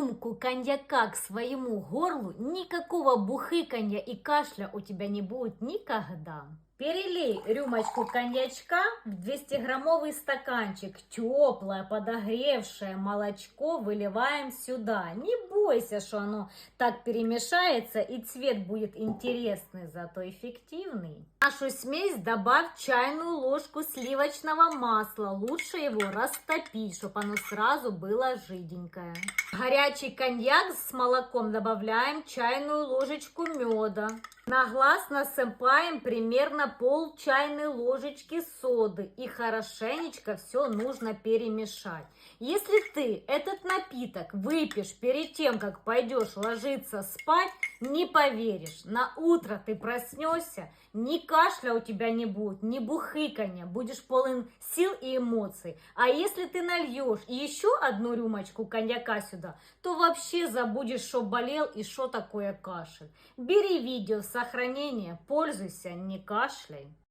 рюмку коньяка к своему горлу, никакого бухыканья и кашля у тебя не будет никогда. Перелей рюмочку коньячка в 200-граммовый стаканчик. Теплое, подогревшее молочко выливаем сюда. Не бойся, что оно так перемешается и цвет будет интересный, зато эффективный. В нашу смесь добавь чайную ложку сливочного масла. Лучше его растопить, чтобы оно сразу было жиденькое. В горячий коньяк с молоком добавляем чайную ложечку меда. На глаз насыпаем примерно пол чайной ложечки соды и хорошенечко все нужно перемешать. Если ты этот напиток выпьешь перед тем, как пойдешь ложиться спать, не поверишь, на утро ты проснешься, ни кашля у тебя не будет, ни бухыканья, будешь полон сил и эмоций. А если ты нальешь еще одну рюмочку коньяка сюда, то вообще забудешь, что болел и что такое кашель. Бери видео в сохранение, пользуйся, не кашляй.